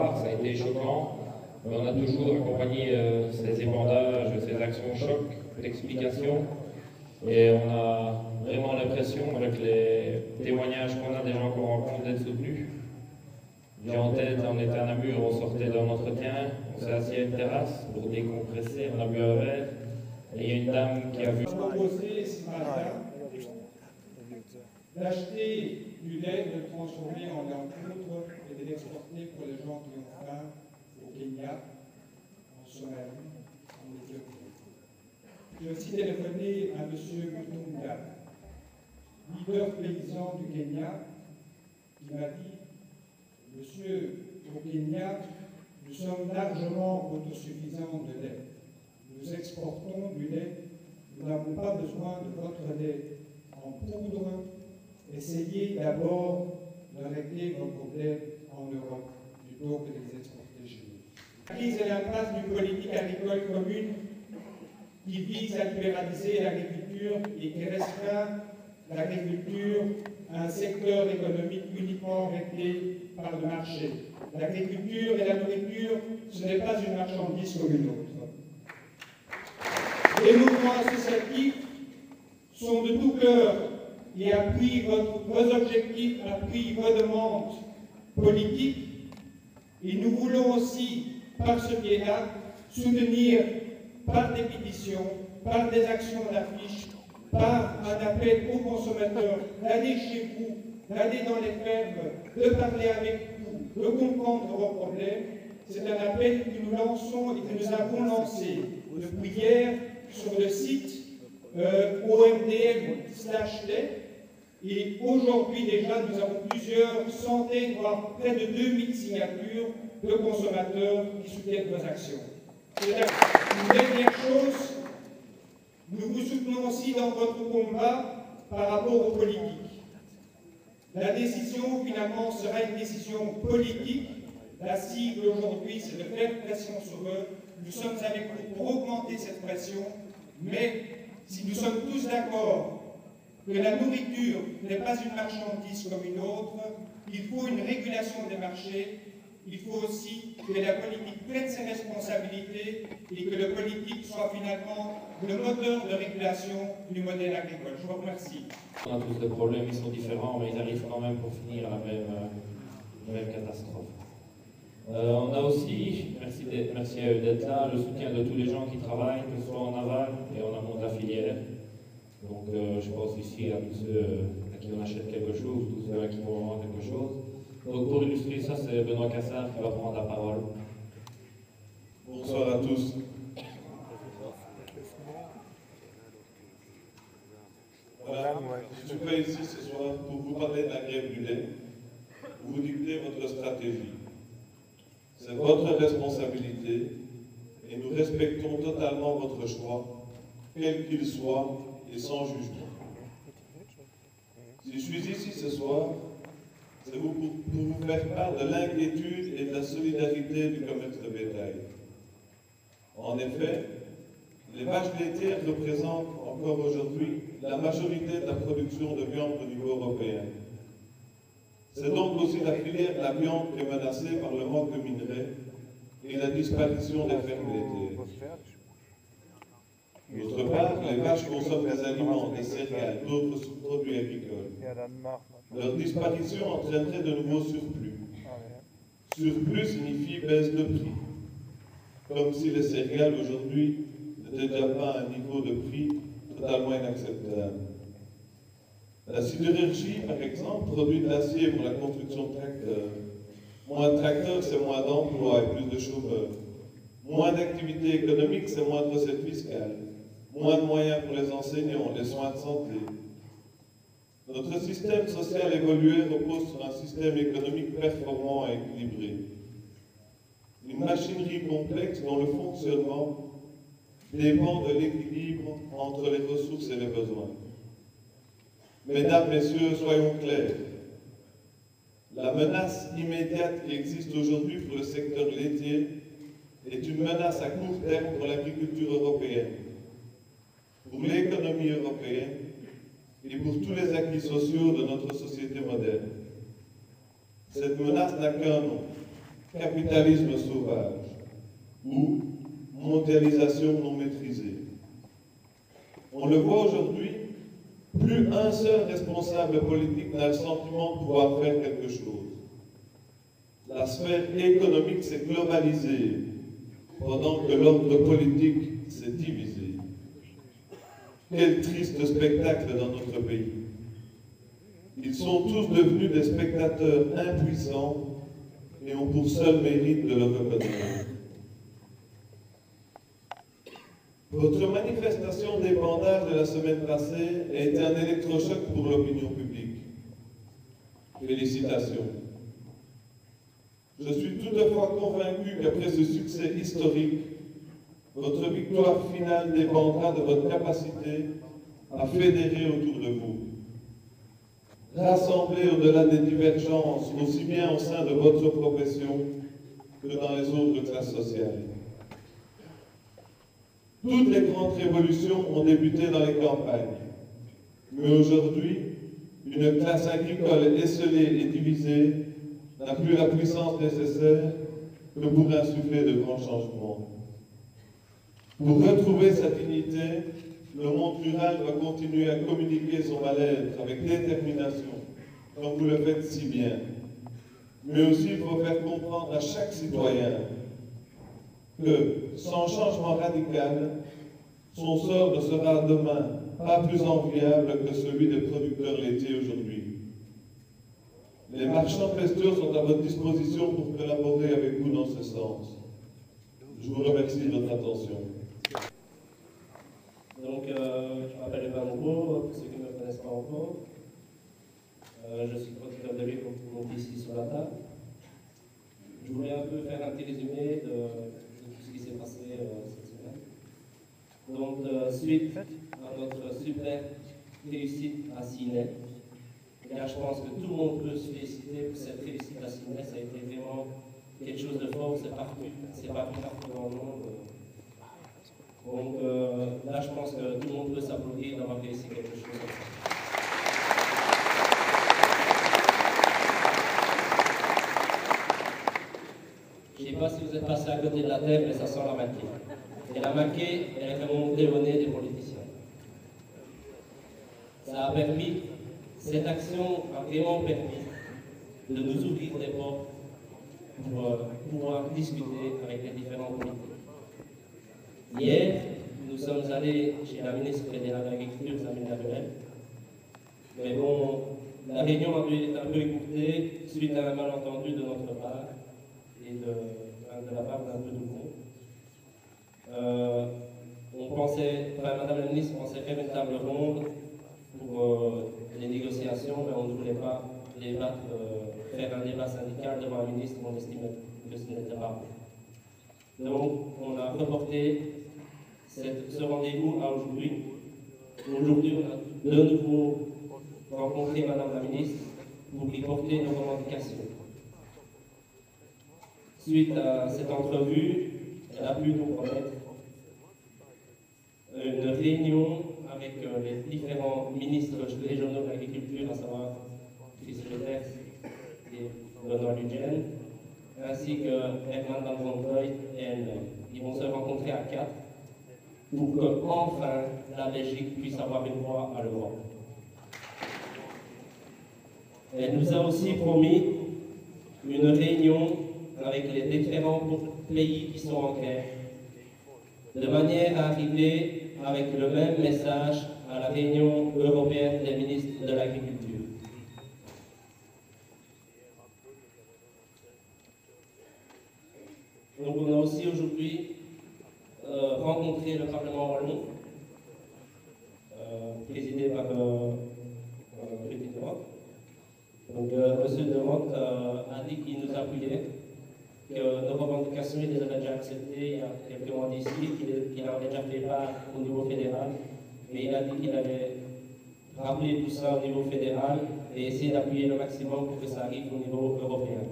départ, ça a été choquant, mais on a toujours accompagné ces épandages, ces actions choc d'explication. Et on a vraiment l'impression, avec les témoignages qu'on a des gens qu'on rencontre, d'être soutenus. J'ai en tête, on était à Namur, on sortait d'un entretien, on s'est assis à une terrasse pour décompresser, on a bu un verre, et il y a une dame qui a vu. Proposé ce matin d'acheter du lait, de le transformer en lait en poudre et de l'exporter pour les gens qui ont faim au Kenya, en Somalie, en Éthiopie. J'ai aussi téléphoné à M. Mutunga, leader paysan du Kenya, qui m'a dit: Monsieur, au Kenya, nous sommes largement autosuffisants de lait. Nous exportons du lait. Nous n'avons pas besoin de votre lait en poudre. Essayez d'abord de régler vos problèmes en Europe plutôt que de les exporter chez nous. La crise est l'impasse d'une politique agricole commune qui vise à libéraliser l'agriculture et qui restreint l'agriculture à un secteur économique uniquement réglé par le marché. L'agriculture et la nourriture, ce n'est pas une marchandise comme une autre. Les mouvements associatifs sont de tout cœur et appuient vos objectifs, appuient vos demandes politiques. Et nous voulons aussi, par ce biais-là, soutenir par des pétitions, par des actions d'affiches, par un appel aux consommateurs d'aller chez vous, d'aller dans les fermes, de parler avec vous, de comprendre vos problèmes. C'est un appel que nous lançons et que nous avons lancé depuis hier sur le site omdl/lait. Et aujourd'hui déjà, nous avons plusieurs centaines, voire près de 2000 signatures de consommateurs qui soutiennent vos actions. C'est une dernière chose, nous vous soutenons aussi dans votre combat par rapport aux politiques. La décision, finalement, sera une décision politique. La cible aujourd'hui, c'est de faire pression sur eux. Nous sommes avec vous pour augmenter cette pression, mais si nous sommes tous d'accord que la nourriture n'est pas une marchandise comme une autre, il faut une régulation des marchés, il faut aussi que la politique prenne ses responsabilités et que le politique soit finalement le moteur de régulation du modèle agricole. Je vous remercie. On a tous des problèmes, ils sont différents, mais ils arrivent quand même pour finir la même catastrophe. On a aussi, merci à eux d'être là, le soutien de tous les gens qui travaillent, que ce soit en aval et en amont de la filière. Donc je pense ici à tous ceux à qui on achète quelque chose, tous ceux à qui on vend quelque chose. Donc pour illustrer ça, c'est Benoît Cassard qui va prendre la parole. Bonsoir à tous. Voilà, je suis pas ici ce soir pour vous parler de la grève du lait, ou vous dicter votre stratégie. C'est votre responsabilité et nous respectons totalement votre choix, quel qu'il soit et sans jugement. Si je suis ici ce soir, c'est pour vous faire part de l'inquiétude et de la solidarité du commerce de bétail. En effet, les vaches laitières représentent encore aujourd'hui la majorité de la production de viande au niveau européen. C'est donc aussi la filière de la viande qui est menacée par le manque de minerais et la disparition des fermes laitières. D'autre part, les vaches consomment des aliments, des céréales, d'autres produits agricoles. Leur disparition entraînerait de nouveaux surplus. Surplus signifie baisse de prix, comme si les céréales aujourd'hui n'étaient déjà pas à un niveau de prix totalement inacceptable. La sidérurgie, par exemple, produit de l'acier pour la construction de tracteurs. Moins de tracteurs, c'est moins d'emplois et plus de chômeurs. Moins d'activité économique, c'est moins de recettes fiscales. Moins de moyens pour les enseignants, les soins de santé. Notre système social évolué repose sur un système économique performant et équilibré. Une machinerie complexe dont le fonctionnement dépend de l'équilibre entre les ressources et les besoins. Mesdames, Messieurs, soyons clairs. La menace immédiate qui existe aujourd'hui pour le secteur laitier est une menace à court terme pour l'agriculture européenne, pour l'économie européenne et pour tous les acquis sociaux de notre société moderne. Cette menace n'a qu'un nom, capitalisme sauvage ou mondialisation non maîtrisée. On le voit aujourd'hui, plus un seul responsable politique n'a le sentiment de pouvoir faire quelque chose. La sphère économique s'est globalisée, pendant que l'ordre politique s'est divisé. Quel triste spectacle dans notre pays. Ils sont tous devenus des spectateurs impuissants et ont pour seul mérite de le reconnaître. Votre manifestation d'épandage de la semaine passée a été un électrochoc pour l'opinion publique. Félicitations. Je suis toutefois convaincu qu'après ce succès historique, votre victoire finale dépendra de votre capacité à fédérer autour de vous. Rassembler au-delà des divergences, aussi bien au sein de votre profession que dans les autres classes sociales. Toutes les grandes révolutions ont débuté dans les campagnes. Mais aujourd'hui, une classe agricole esselée et divisée n'a plus la puissance nécessaire que pour insuffler de grands changements. Pour retrouver sa dignité, le monde rural doit continuer à communiquer son mal-être avec détermination, comme vous le faites si bien. Mais aussi, il faut faire comprendre à chaque citoyen que, sans changement radical, son sort ne sera demain pas plus enviable que celui des producteurs laitiers aujourd'hui. Les marchands pêcheurs sont à votre disposition pour collaborer avec vous dans ce sens. Je vous remercie de votre attention. Donc, je m'appelle Evan Moreau, pour ceux qui ne me connaissent pas encore. Je suis producteur de lait, comme tout le monde ici sur la table. Je voulais un peu faire un petit résumé de tout ce qui s'est passé cette semaine. Donc, suite à notre super réussite à Ciney, là, je pense que tout le monde peut se féliciter pour cette réussite à Ciney. Ça a été vraiment quelque chose de fort, c'est partout dans le monde. Donc là, je pense que tout le monde peut s'applaudir d'avoir réussi quelque chose comme ça. Je ne sais pas si vous êtes passé à côté de la terre, mais ça sent la maquée. Et la maquée, elle est remontée au nez des politiciens. Ça a permis, cette action a vraiment permis de nous ouvrir les portes pour pouvoir discuter avec les différents politiques. Hier, nous sommes allés chez la ministre fédérale de l'Agriculture, Samina Laruelle. Mais bon, la réunion a été un peu écourtée suite à un malentendu de notre part et de la part d'un peu de vous. Madame la ministre pensait faire une table ronde pour les négociations, mais on ne voulait pas faire un débat syndical devant un ministre, on estimait que ce n'était pas bon. Donc, on a reporté ce rendez-vous à aujourd'hui. Aujourd'hui, on a de nouveau rencontré Madame la ministre pour lui porter nos revendications. Suite à cette entrevue, elle a pu nous promettre une réunion avec les différents ministres régionaux de l'agriculture, à savoir Chris Peters et Benoît Ludgen, ainsi que Herman Van Rompuy et elle-même. Ils vont se rencontrer à 4 pour que, enfin, la Belgique puisse avoir une voix à l'Europe. Elle nous a aussi promis une réunion avec les différents pays qui sont en guerre, de manière à arriver avec le même message à la réunion européenne des ministres de l'Agriculture. Donc on a aussi aujourd'hui rencontré le Parlement wallon, présidé par Rudy de Motte. Donc M. de Motte a dit qu'il nous appuyait, que nos revendications, il les avait déjà acceptées il y a quelques mois d'ici, qu'il en avait déjà fait part au niveau fédéral, mais il a dit qu'il allait rappeler tout ça au niveau fédéral et essayer d'appuyer le maximum pour que ça arrive au niveau européen.